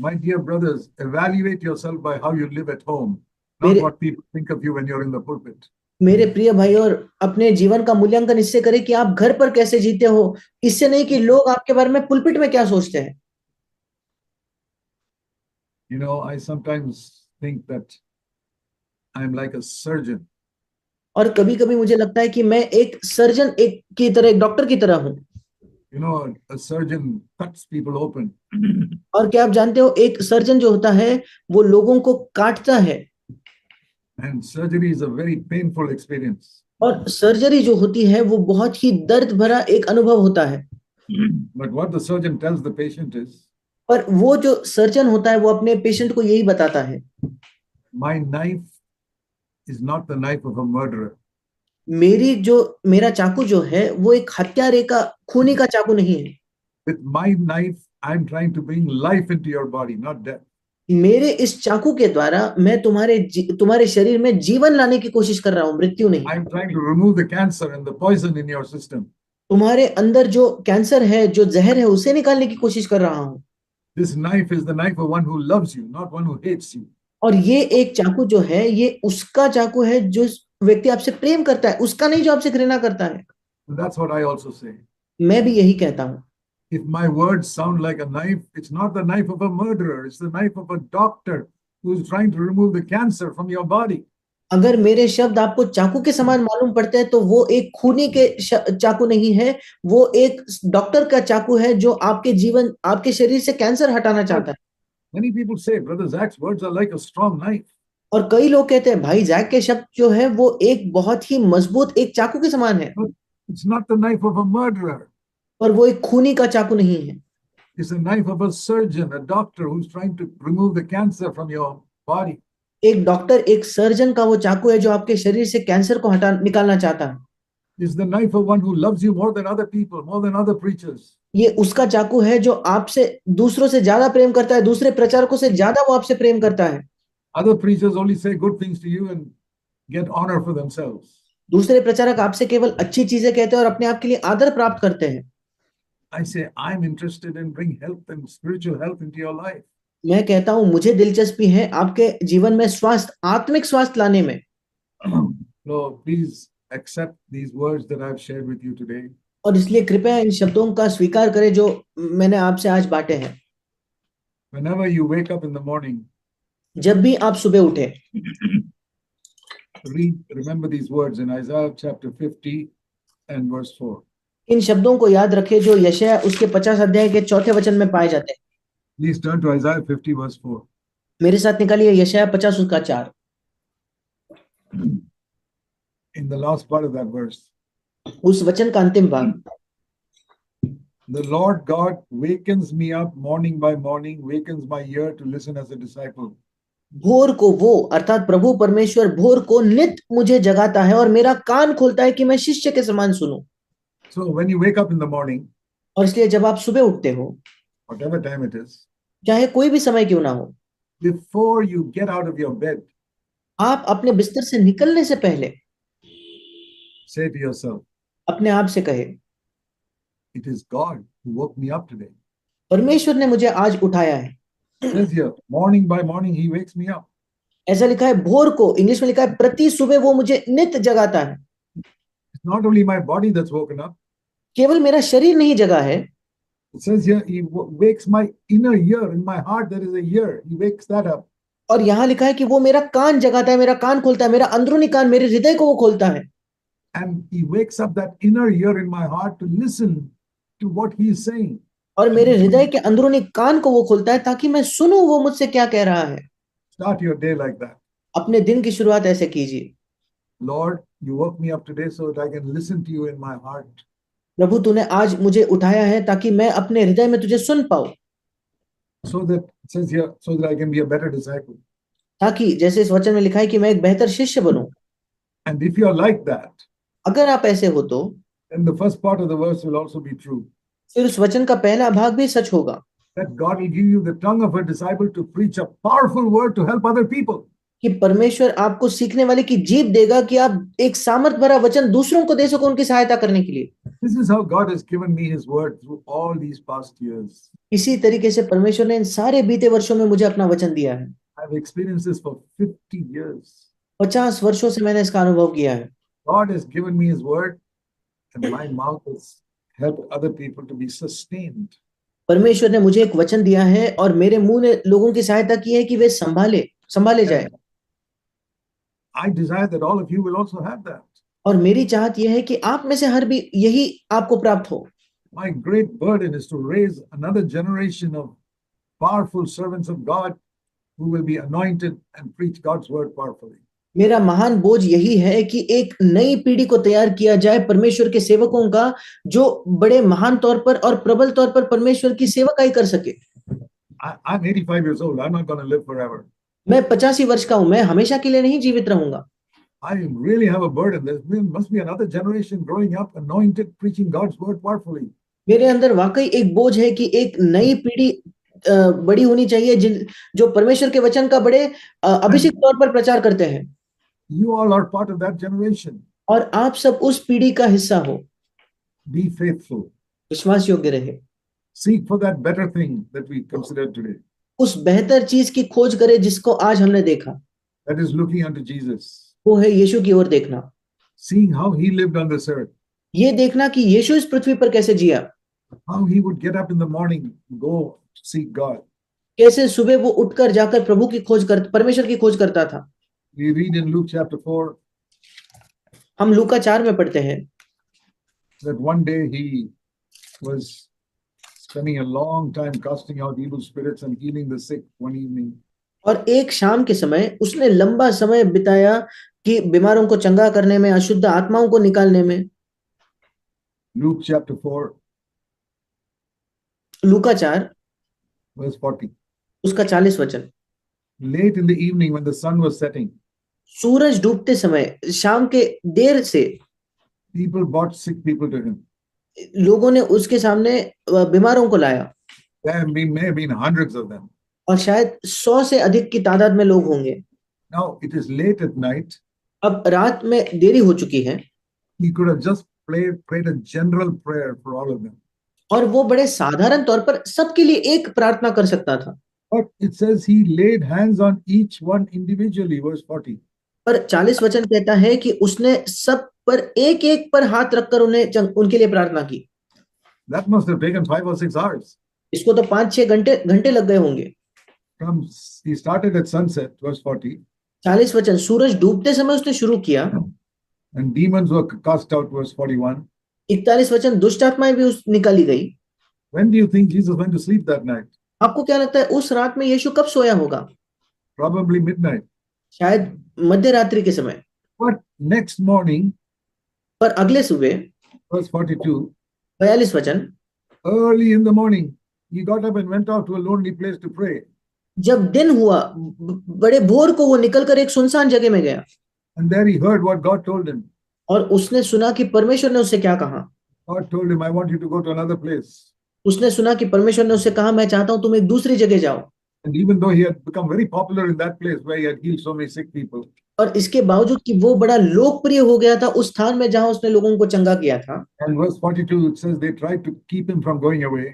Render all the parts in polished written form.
My dear brothers, evaluate yourself by how you live at home, not मेरे what people think of you when you're in the pulpit. मेरे प्रिय भाई, और अपने जीवन का मूल्यांकन इससे करें कि आप घर पर कैसे जीते हो, इससे नहीं कि लोग आपके बारे में पुलपिट में क्या सोचते हैं। You know, I sometimes think that I'm like a surgeon. और कभी कभी मुझे लगता है कि मैं एक सर्जन एक की तरह, एक डॉक्टर की तरह हूँ। You know, a surgeon cuts people open. और क्या आप जानते हो, एक सर्जन जो होता है वो लोगों को काटता है। And surgery is a very painful experience. और सर्जरी जो होती है वो बहुत ही दर्द भरा एक अनुभव होता है। But what the surgeon tells the patient is, पर वो जो सर्जन होता है वो अपने पेशेंट को यही बताता है, my knife is not the knife of a murderer. मेरा चाकू जो है वो एक हत्यारे का, खूनी का चाकू नहीं है। With my knife, I'm trying to bring life into your body, not death. मेरे इस चाकू के द्वारा मैं तुम्हारे शरीर में जीवन लाने की कोशिश कर रहा हूँ, मृत्यु नहीं। I'm trying to remove the cancer and the poison in your system. तुम्हारे अंदर जो कैंसर है, जो जहर है, उसे निकालने की कोशिश कर रहा हूँ। This knife is the knife of one who loves you, not one who hates you. और ये एक चाकू जो है, ये उसका चाकू है जो व्यक्ति आपसे प्रेम करता है, उसका नहीं जो आपसे घृणा करता है। And that's what I also say. मैं भी यही कहता हूँ। If my words sound like a knife, it's not the knife of a murderer, it's the knife of a doctor who's trying to remove the cancer from your body. अगर मेरे शब्द आपको चाकू के समान मालूम पड़ते हैं तो वो एक खूनी के चाकू नहीं है, वो एक डॉक्टर का चाकू है जो आपके शरीर से कैंसर हटाना But चाहता है। many people say, Brother Zach's words are like a strong knife. और कई लोग कहते हैं भाई जैक के शब्द जो है वो एक बहुत ही मजबूत एक चाकू के समान है। But it's not the knife of a murderer. पर वो एक खूनी का चाकू नहीं है। It's the knife of a surgeon, a doctor who's trying to remove the cancer from your body. एक डॉक्टर, एक सर्जन का वो चाकू है जो आपके शरीर से कैंसर को हटा निकालना चाहता है। It's the knife of one who loves you more than other people, more than other preachers. ये उसका चाकू है जो आपसे दूसरों से ज्यादा प्रेम करता है, दूसरे प्रचारकों से ज्यादा वो आपसे प्रेम करता है। Other preachers only say good things to you and get honor for themselves. दूसरे प्रचारक आपसे केवल अच्छी चीजें कहते हैं और अपने आप के लिए आदर प्राप्त करते हैं। I say, I'm interested in bring health and spiritual health into your life. मैं कहता हूं मुझे दिलचस्पी है आपके जीवन में स्वास्थ्य, आत्मिक स्वास्थ्य लाने में। So please accept these words that I've shared with you today. और इसलिए कृपया इन शब्दों का स्वीकार करें जो मैंने आपसे आज बांटे हैं। Whenever you wake up in the morning, जब भी आप सुबह उठे, remember these words in Isaiah chapter 50 and verse 4. इन शब्दों को याद रखें जो यशायाह उसके 50 अध्याय के चौथे वचन में पाए जाते हैं। Please turn to Isaiah 50 verse 4. मेरे साथ निकालिए यशायाह 50 उसका 4। In the last part of that verse, उस वचन का अंतिम भाग, the Lord God wakens me up morning by morning, wakens my ear to listen as a disciple. भोर को वो अर्थात प्रभु परमेश्वर भोर को नित मुझे जगाता है और मेरा कान खोलता है कि मैं शिष्य के समान सुनूं। So when you wake up in the morning, और इसलिए जब आप सुबह उठते हो, whatever time it is, चाहे कोई भी समय क्यों ना हो, before you get out of your bed, आप अपने बिस्तर से निकलने से पहले say to yourself, अपने आप से कहे, it is God who woke me up today. परमेश्वर ने मुझे आज उठाया है। It says here, morning by morning, he wakes me up. ऐसा लिखा है, भोर को, इंग्लिश में लिखा है प्रति सुबह वो मुझे नित जगाता है। It's not only my body that's woken up. केवल मेरा शरीर नहीं जगा है। It says here, he wakes my inner ear. In my heart, there is a ear. He wakes that up. और यहाँ लिखा है कि वो मेरा कान जगाता है, मेरा कान खोलता है, मेरा अंदरूनी कान, मेरे हृदय को वो खोलता है। And he wakes up that inner ear in my heart to listen to what he is saying. और मेरे हृदय के अंदरूनी कान को वो खोलता है ताकि मैं सुनूं वो मुझसे क्या कह रहा है। Start your day like that. अपने दिन की शुरुआत ऐसे कीजिए, Lord, you woke me up today so that I can listen to you in my heart. प्रभु तूने आज मुझे उठाया है ताकि मैं अपने हृदय में तुझे सुन पाऊं। So that it says here, so that I can be a better disciple. ताकि जैसे इस वचन में लिखा है कि मैं एक बेहतर शिष्य बनूं। And if you are like that, अगर आप ऐसे हो तो then the first part of the verse will also be true. फिर उस वचन का पहला भाग भी सच होगा, That God will give you the tongue of a disciple to preach a powerful word to help other people. कि परमेश्वर आपको सीखने वाले की जीभ देगा कि आप एक सामर्थ भरा वचन दूसरों को दे सको उनकी सहायता करने के लिए। This is how God has given me His word through all these past years. इसी तरीके से परमेश्वर ने इन सारे बीते वर्षों में मुझे अपना वचन दिया है। I've experienced this for 50 years. 50 वर्षों से मैंने इसका अनुभव किया है। God has given me His word, and my mouth has helped other people to be sustained. परमेश्वर ने मुझे एक वचन दिया है और मेरे मुंह ने लोगों की सहायता की है कि वे संभाले जाए। I desire that all of you will also have that. और मेरी चाहत यह है कि आप में से हर भी यही आपको प्राप्त हो। My great burden is to raise another generation of powerful servants of God who will be anointed and preach God's word powerfully. मेरा महान बोझ यही है कि एक नई पीढ़ी को तैयार किया जाए परमेश्वर के सेवकों का, जो बड़े महान तौर पर और प्रबल तौर पर परमेश्वर की सेवकाई कर सके। I'm 85 years old. I'm not going to live forever. मैं 85 वर्ष का हूं, मैं हमेशा के लिए नहीं जीवित रहूंगा। I really have a burden. There must be another generation growing up, anointed, preaching God's word powerfully. मेरे अंदर वाकई एक बोझ है कि एक नई पीढ़ी बड़ी होनी चाहिए जो परमेश्वर के वचन का बड़े अभिषेक तौर पर प्रचार करते हैं। You all are part of that generation. और आप सब उस पीढ़ी का हिस्सा हो। Be faithful. विश्वास योग्य रहे। Seek for that better thing that we considered today. उस बेहतर चीज की खोज करें जिसको आज हमने देखा। That is looking unto Jesus. वो है यीशु की ओर देखना। Seeing how He lived on this earth. ये देखना कि यीशु इस पृथ्वी पर कैसे जिया। How He would get up in the morning, go seek God. कैसे सुबह वो उठकर जाकर प्रभु की खोज कर परमेश्वर की खोज करता था। We read in Luke chapter 4 हम लूका 4 में पढ़ते हैं that one day He was spending a long time casting out evil spirits and healing the sick one evening. और एक शाम के समय उसने लंबा समय बिताया कि बीमारों को चंगा करने में, अशुद्ध आत्माओं को निकालने में। Luke chapter 4 लूका 4 verse 40. उसका 40 वचन। Late in the evening when the sun was setting, सूरज डूबते समय, शाम के देर से people brought sick people to Him. लोगों ने उसके सामने बीमारों को लाया। There may have been hundreds of them. और शायद 100 से अधिक की तादाद में लोग होंगे। Now it is late at night. अब रात में देरी हो चुकी है। He could have just prayed a general prayer for all of them. और वो बड़े साधारण तौर पर सबके लिए एक प्रार्थना कर सकता था। But it says He laid hands on each one individually, verse 40. पर 40 वचन कहता है कि उसने सब पर एक एक पर हाथ रखकर उनके लिए प्रार्थना की। That must have taken 5 or 6 hours. इसको तो 5-6 घंटे लग गए होंगे। He started at sunset, verse 40. 40 वचन, सूरज डूबते समय उसने शुरू किया। And demons were cast out, verse 41. 41 वचन, दुष्ट आत्माएं भी निकाली गई। When do you think Jesus went to sleep that night? आपको क्या लगता है उस रात में यीशु कब सोया होगा? Probably midnight. शायद मध्य रात्रि के समय। But next morning, पर अगले सुबह, verse 42, 42 वचन, early in the morning, he got up and went out to a lonely place to pray. जब दिन हुआ, बड़े भोर को वो निकलकर एक सुनसान जगह में गया। And there he heard what God told him. और उसने सुना कि परमेश्वर ने उससे क्या कहा। God told him, I want you to go to another place. उसने सुना कि परमेश्वर ने उससे कहा, मैं चाहता हूं तुम एक दूसरी जगह जाओ। And even though he had become very popular in that place where he had healed so many sick people, और इसके बावजूद कि वो बड़ा लोकप्रिय हो गया था उस स्थान में जहां उसने लोगों को चंगा किया था। and verse 42 it says they tried to keep him from going away.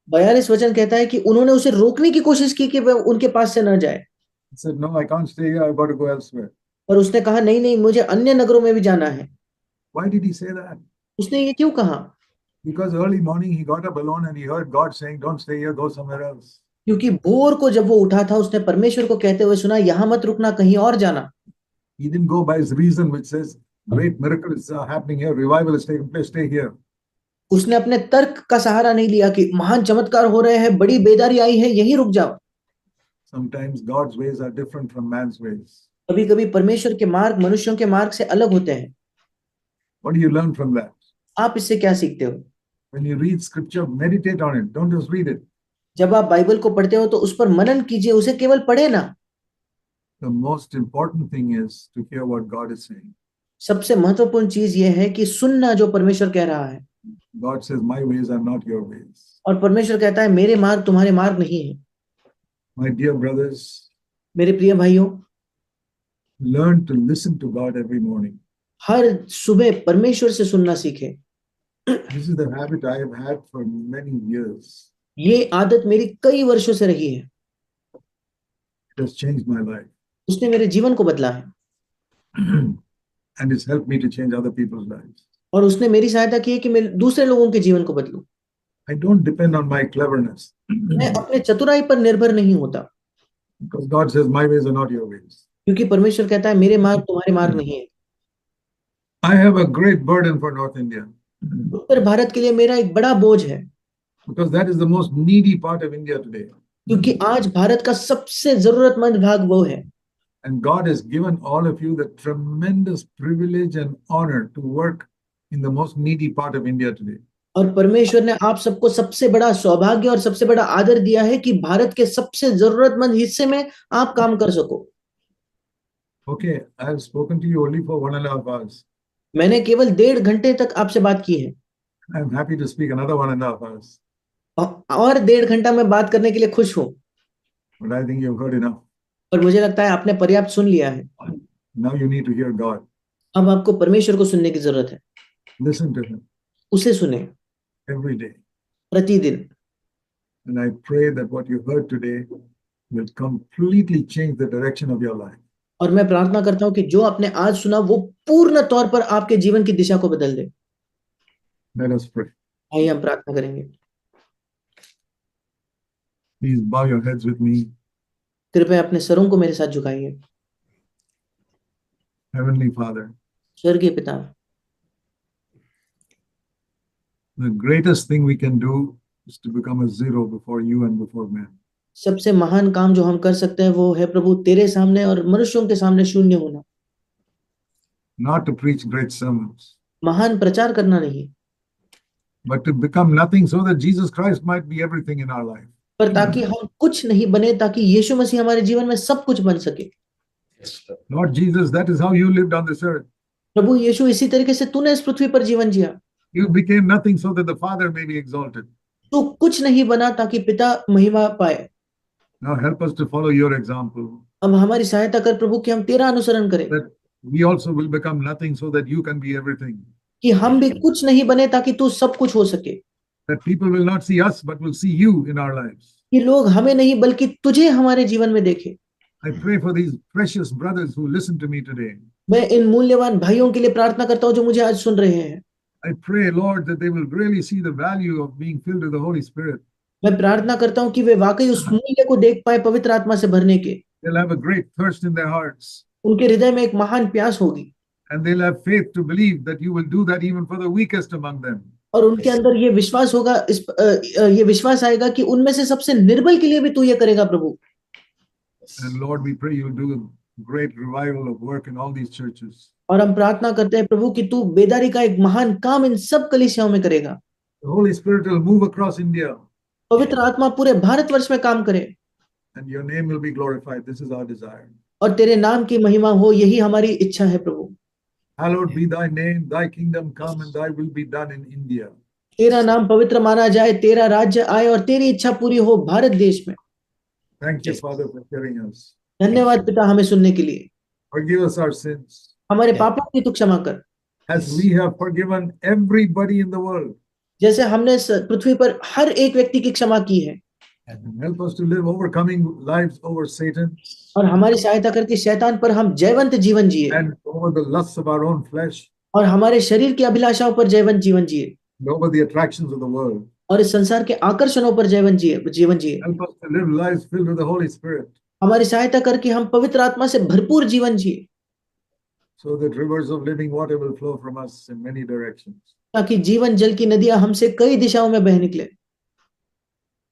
42 वचन कहता है कि उन्होंने उसे रोकने की कोशिश की कि वह उनके पास से न जाए। He said, no, I can't stay here. I've got to go elsewhere. और उसने कहा, नहीं नहीं, मुझे अन्य नगरों में भी जाना है। Why did he say that? उसने ये क्यों कहा? Because early morning he got up alone and he heard God saying, don't stay here, go somewhere else. क्योंकि भोर को जब वो उठा था उसने परमेश्वर को कहते हुए सुना, यहाँ मत रुकना, कहीं और जाना। He didn't go by his reason which says, great miracles are happening here, revival is taking place, stay here. उसने अपने तर्क का सहारा नहीं लिया कि महान चमत्कार हो रहे हैं, बड़ी बेदारी आई है, यहीं रुक जाओ। Sometimes God's ways are different from man's ways. कभी-कभी परमेश्वर के मार्ग मनुष्यों के मार्ग से अलग होते हैं। What do you learn from that? आप इससे क्या सीखते हो? When you read scripture, meditate on it. Don't just read it. जब आप बाइबल को पढ़ते हो तो उस पर मनन कीजिए, उसे केवल पढ़े ना। The most important thing is to hear what God is saying. सबसे महत्वपूर्ण चीज यह है कि सुनना जो परमेश्वर कह रहा है। God says, my ways are not your ways. और परमेश्वर कहता है, मेरे मार्ग तुम्हारे मार्ग नहीं है। My dear brothers, मेरे प्रिय भाइयों, learn to listen to God every morning. हर सुबह परमेश्वर से सुनना सीखे। This is the habit I have had for many years. ये आदत मेरी कई वर्षों से रही है। It has changed my life उसने मेरे जीवन को बदला है and it's helped me to change other people's lives. और उसने मेरी सहायता की है कि मैं दूसरे लोगों के जीवन को बदलूं। I don't depend on my cleverness मैं अपने चतुराई पर निर्भर नहीं होता, because God says, my ways are not your ways. क्योंकि परमेश्वर कहता है मेरे मार्ग तुम्हारे मार्ग नहीं है। I have a great burden for North India उत्तर भारत के लिए मेरा एक बड़ा बोझ है, because that is the most needy part of India today. क्योंकि आज भारत का सबसे जरूरतमंद भाग वो है। And God has given all of you the tremendous privilege and honor to work in the most needy part of India today. और परमेश्वर ने आप सबको सबसे बड़ा सौभाग्य और सबसे बड़ा आदर दिया है कि भारत के सबसे जरूरतमंद हिस्से में आप काम कर सको। Okay, I have spoken to you only for 1.5 hours. मैंने केवल 1.5 घंटे तक आपसे बात की है I am happy to speak another 1.5 hours, और 1.5 घंटा मैं बात करने के लिए खुश हूँ, but I think you've heard enough. और मुझे लगता है आपने पर्याप्त सुन लिया है। Now you need to hear God. अब आपको परमेश्वर को सुनने की जरूरत है। Listen to Him उसे सुने every day. प्रतिदिन। And I pray that what you heard today will completely change the direction of your life. और मैं प्रार्थना करता हूँ कि जो आपने आज सुना वो पूर्ण तौर पर आपके जीवन की दिशा को बदल दे। Let us pray. आइए हम प्रार्थना करेंगे। Please bow your heads with me. कृपया अपने सरों को मेरे साथ झुकाइए। Heavenly Father, स्वर्गीय पिता, the greatest thing we can do is to become a zero before you and before men. सबसे महान काम जो हम कर सकते हैं वो है प्रभु तेरे सामने और मनुष्यों के सामने शून्य होना। Not to preach great sermons, महान प्रचार करना नहीं, but to become nothing so that Jesus Christ might be everything in our life. पर ताकि हम कुछ नहीं बने, ताकि यीशु मसीह हमारे जीवन में सब कुछ बन सके। Lord Jesus, that is how you lived on this earth. प्रभु यीशु, इसी तरीके से तूने इस पृथ्वी पर जीवन जिया। You became nothing so that the Father may be exalted. तू कुछ नहीं बना ताकि पिता महिमा पाए। Now help us to follow your example, अब हमारी सहायता कर प्रभु कि हम तेरा अनुसरण करें, that we also will become nothing so that you can be everything. कि हम भी कुछ नहीं बने ताकि तू सब कुछ हो सके। That people will not see us but will see you in our lives. कि लोग हमें नहीं बल्कि तुझे हमारे जीवन में देखे। I pray for these precious brothers who listen to me today. मैं इन मूल्यवान भाइयों के लिए प्रार्थना करता हूँ जो मुझे आज सुन रहे हैं। I pray, Lord, that they will really see the value of being filled with the Holy Spirit. मैं प्रार्थना करता हूँ कि वे वाकई उस मूल्य को देख पाए पवित्र आत्मा से भरने के। They'll have a great thirst in their hearts. उनके हृदय में एक महान प्यास होगी And they'll have faith to believe that you will do that even for the weakest among them. और उनके अंदर ये विश्वास होगा, ये विश्वास आएगा कि उनमें से सबसे निर्बल के लिए भी तू ये करेगा प्रभु। And Lord, we pray you'll do a great revival of work in all these churches. और हम प्रार्थना करते हैं प्रभु कि तू बेदारी का एक महान काम इन सब कलीसियाओं में करेगा। The Holy Spirit will move across India. पवित्र आत्मा पूरे भारतवर्ष में काम करे And your name will be glorified. This is our desire. और तेरे नाम की महिमा हो, यही हमारी इच्छा है प्रभु। Hallowed be thy name, thy kingdom come, and thy will be done in India. तेरा नाम पवित्र माना जाए, तेरा राज्य आए और तेरी इच्छा पूरी हो भारत देश में। Thank you, Father, for hearing us. धन्यवाद पिता हमें सुनने के लिए। Forgive us our sins, हमारे पापों की तू क्षमा कर, as we have forgiven everybody in the world. जैसे हमने इस पृथ्वी पर हर एक व्यक्ति की क्षमा की है। And help us to live overcoming lives over Satan और हमारी सहायता करके शैतान पर हम जयवंत जीवन जिए and over the lusts of our own flesh और हमारे शरीर की अभिलाषाओं पर जयवंत जीवन जिए and over the attractions of the world. और इस संसार के आकर्षणों पर जयवंत जीवन जिए। Help us to live lives filled with the Holy Spirit हमारी सहायता करके हम पवित्र आत्मा से भरपूर जीवन जिए, so that rivers of living water will flow from us in many directions. ताकि जीवन जल की नदियां हमसे कई दिशाओं में बह निकले।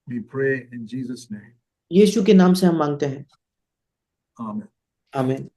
We pray in Jesus' name. यीशु के नाम से हम मांगते हैं, Amen. आमीन।